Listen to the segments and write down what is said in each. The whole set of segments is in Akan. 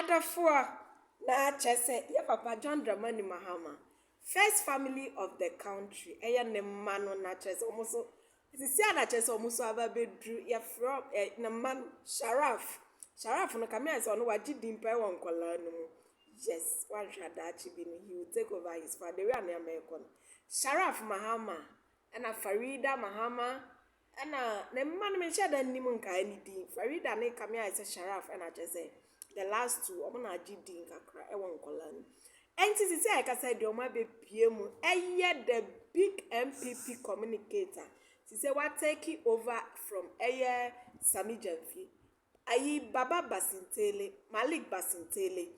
Adafua na chese ye papa dem.Ghanàians Mahama. First family of the country. Eye ne mano na chese omuso. Sisi na chese omuso aba bedru ye from na man Sharaf. Sharaf no kame ase ono waji dimpa e won kwala no mu. Yes, one shadachi bi no he will take over his father. The way na America. Sharaf Mahama and Farida Mahama and ne man me shada nim nka ani din. Farida ne kame ase Sharaf and chese the last two omo na gidi nkakra e won kola ni enti sisi I ka say de omo be pie mu eye the big MPP communicator sisi what take over from eye Sami Jamfi ayi Baba Basintele Malik Basintele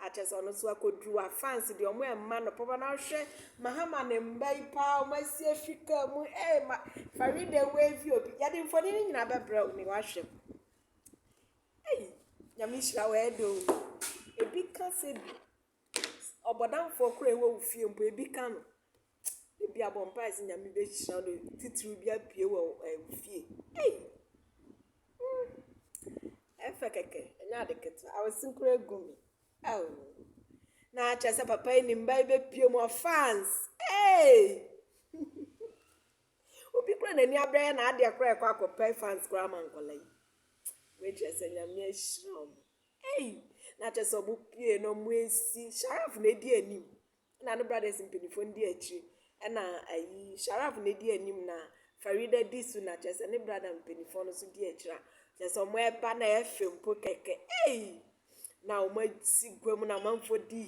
aches ono so akodru fans de omo e ma no papa na hwe Mahama ne mbai pa omo si Africa mu Farida wave obi yade mfoni ni nyina bebra ni wa hwe Nyamishra wedo ebi ka se bi obodamfo kura ewo ufie mpo ebi ka no ebi abompa ese nyame be hira no titiri bi apie wo ufie efe keke enya de keta awosinkura egumi na chese papa ni mba be pie mo fans obi kura na ni abrɛ na ade kura ekwa akɔpɛ fans kura mankola yi which is nyame shrom na chese obu pie no muesi Sharaf na di anim na no brothers mpinifo ndi akiri na ayi Sharaf na di anim na Farida disu na chese ne brother mpinifo no so di akira chese omo eba na efempo keke na omo sigwam na manfo di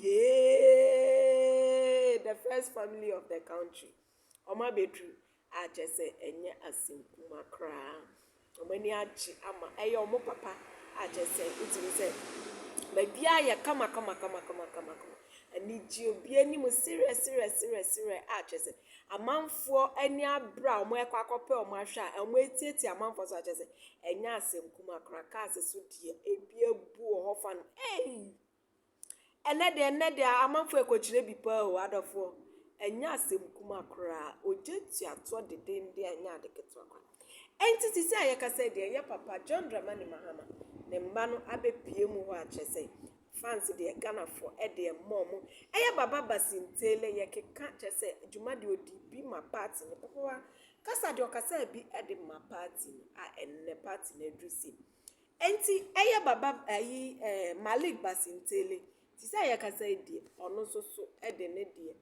the first family of the country omo bedru a chese enye asinkuma kra omani achi ama eyo omo papa ajese utimi se bia ya kama ani ji obi ani mo serious ajese amanfo ani abra omo ekwa akope omo ahwa omo etieti amanfo so ajese enya asem kuma kraka aseso die ebi ebu ohofa no ene de amanfo ekochire bi pa o adofo enya asem kuma kra ojeti ato de dende enya de ketwa kwa entity say ayaka de ye papa dem.Ghanàians Mahama ne mba no abepie mu ho achese fans de Ghana for de mom eye Baba Basintele ye keka chese adwuma de odi bi ma party ne papa kasa de okasa bi de ma party enne party na drusi enti eye Baba Malik Basintele ti say ayaka de ono so de ne de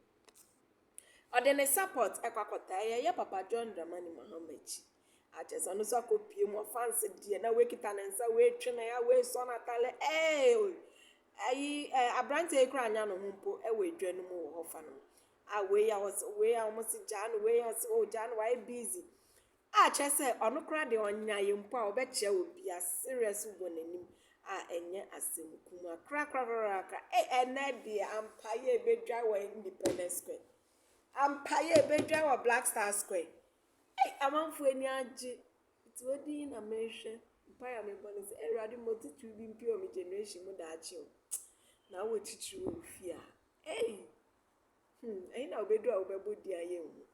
ode ne support ekwakota ye papa dem.Ghanàians Mahama chi achese ono so akopie mo fans die na we kita na nsa we twe na ya we so na tale ayi abrante ekra anya no humpo we dwanu mu wo hofa no we ya almost jan we ya o jan why busy achese ono kra de onya ye mpo a obeche obi a serious go nanim enye asem kuma kra ene de ampaye bedwa wa Independence Square ampaye bedwa wa Black Star Square amanfo ani age itodi na mehwe mpaya me bonus erade motitu bi mpio me generation mu da ache na wo titiri wo fia na obedu a obebodi aye wu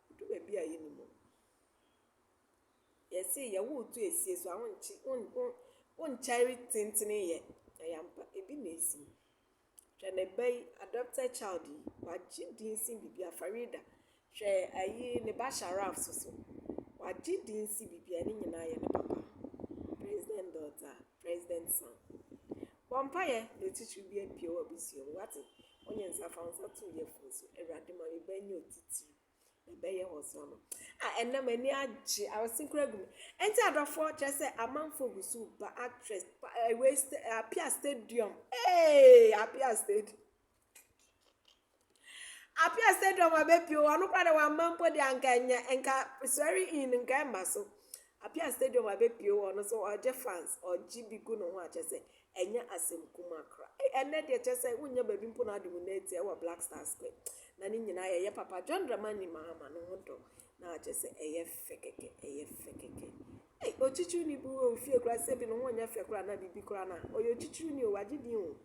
du ba bi aye ni mo yesi ya wo tu esie so awonchi on charity tintini ye yampa ebi na esi twene bai adopted child waji dinsin bibia Farida hwe ayi ne ba Sharaf so waji dinsi bibia ni nyina ye ne papa president daughter president son wampaye ne titiri bi apie wa bisio wate onye nsafa nsa tu ye fosu erade ma be banyi otitiri be ye hoso no enna mani age awosinkura gum enti adofo chese amanfo gusu ba actress waste apia stadium apia stadium abepio anu kwa de wa mampo de anka sorry in nka maso apia stadium abepio ono so oje fans oji bigu no ho achese enya asem kuma kra ene de chese unya babi mpo na adum na eti e wa Black Star Square na ni nyina ye papa dem.Ghanàians Mahama no hodo na achese eye fekeke ochichu ni bu ofie kra se bi no ho nya fe kra na bibi kra na oyo ochichu ni o waji din o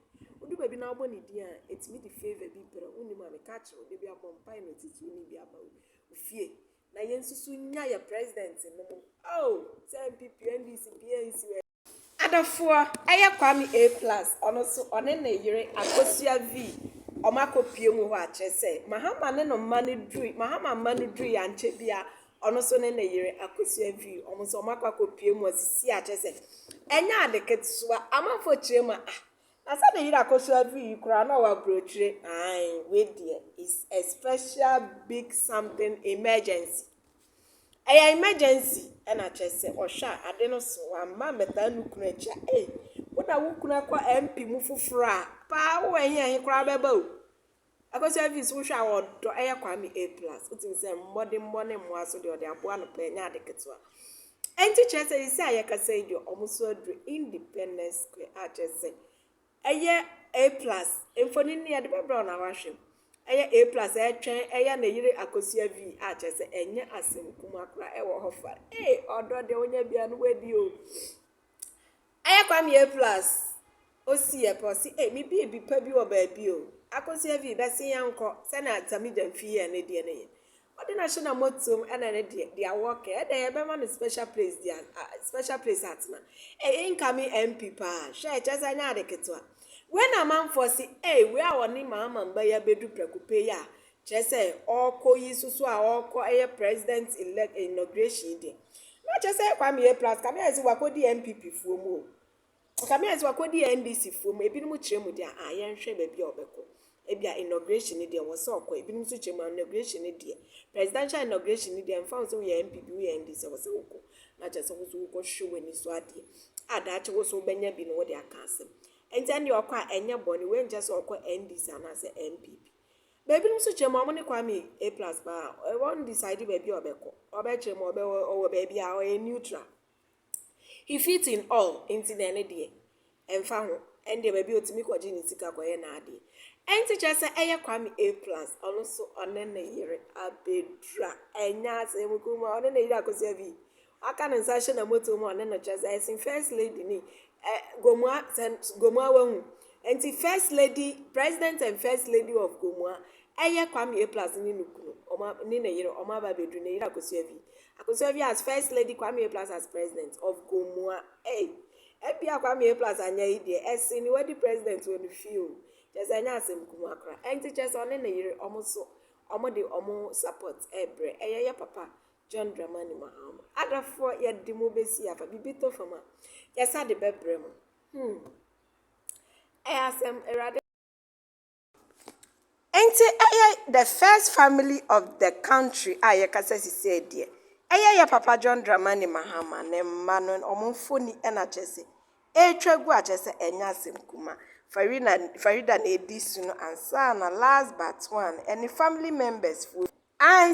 udu baby na obo ni dia etimi di favor bi bro uni ma me catch o de bi abompai no titu ni bi aba ofie na yensusu nya ya president no mo say MPP NDC PNC Adafo eye Kwame Aplus ono so one na yire akosua v omakopie mu ho a kyese Mahama ne no mane dru Mahama mane dru ya nche bia ono so ne na yire akosua v omo so omakopie mu asisi a kyese enya adeketsoa amafo kyerema na sa na yire akosua v kura na wa brochire ai we there is a special big something emergency. A emergency and a chest or sha adeno so amma meta nukuna cha wona wukuna kwa MP mufu fra pa wo ehia kra beba akọ service wo hwa wodo Kwame Aplus utin say mmode mmone mwaso de ode aboa no pa nya de ketwa enti chese isi ayeka say de omuso adru Independence Square a chese Aplus emfoni ni ade bebra na wahwem Aplus etwen na yire akosua v a chese enye asem kuma kra ewo hofa odo de onya bia no wadi o Kwame Aplus osi e posi mi bi pa bi wo ba bi o akosua v be se yanko se na atami damfi ye na de ne odi national motom na ne de work e be man special place dia special place atna incoming MP pa she chese nya de ketwa when a man for say we are oni mama mba ya bedu prekupe ya chese oko yisusu a oko president elect inauguration dey na chese Kwame Aplus kame ezi wakodi MPP fuomo kame ezi wakodi NDC fuomo ebinum kiremu dey yenhwe ba bia obeko ebia inauguration dey wo so oko ebinum so kiremu inauguration dey presidential inauguration dey mfa so we MPP we NDC wo se oko na chese wo so oko hwe ni so ade ada che wo so benya bi no wo dey aka asem enti ande okwa enye boni we nje so okwa NDC na se MPP baby nso chema mo ne Kwame Aplus ba won decide baby obeko obechema owo baby a o neutral he fit in all enti na ne de emfa ho ende baby otimi kwaje ni sika kwaye na ade enti chese Kwame Aplus ono so one na yire abedra enya asem kuma one na yire akosua bi aka na nsa na moto mo one na chese as first lady ni Gomua wahu enti first lady president and first lady of Gomua Kwame Aplus ni nukunu oma ni na yire oma ba bedru na yire akosua vi as first lady Kwame Aplus as president of Gomua ebia Kwame Aplus anya ide esi ni wadi president when feel just anya asem kuma akra enti just one na yire omo so omo de omo support ebre ya papa John Dramani Mahama adafo ya dimo besi afa bibito fama yesa de bebre mo asem erade enti the first family of the country ayekasa sisi de ya papa John Dramani Mahama ne mano omfoni na chese etwagu a chese enya asem kuma Farida na edisu no ansa na last but one any family members fu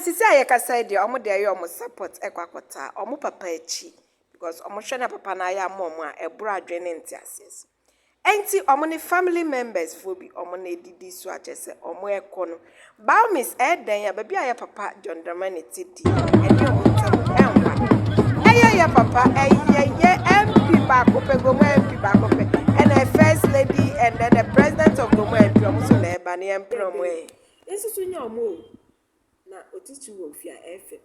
sisi ayekasa de omo de ayo omo support ekwakota omo papa echi because omo hwe na papa na ya mom a eburu adwene ntiases enti omo ne family members fo bi omo na edidi so a chese omo ekono Baumis eden ya baby ya papa John Dramani tidi eni omo tamu enwa ya papa MP ba kope Gomua MP ba kope and the first lady and then the president of Gomua MP omo so na eba na empromo ensusu nya omo na otichi wo fia efe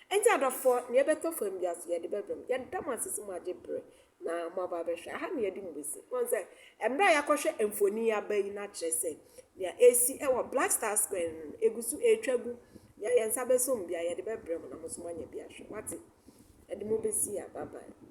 enti adofo ne beto fam bia so ye de bebem ye dam asisi mu ajebre na mo ba be hwa ha ne ye di mbesi won say emra ya kohwe emfoni abai na chese ya esi ewo Black Star Square egusu etwagu ya yensa besom bia ye de bebrem na mo so manya bia hwe wate edi mo besi ya bye bye.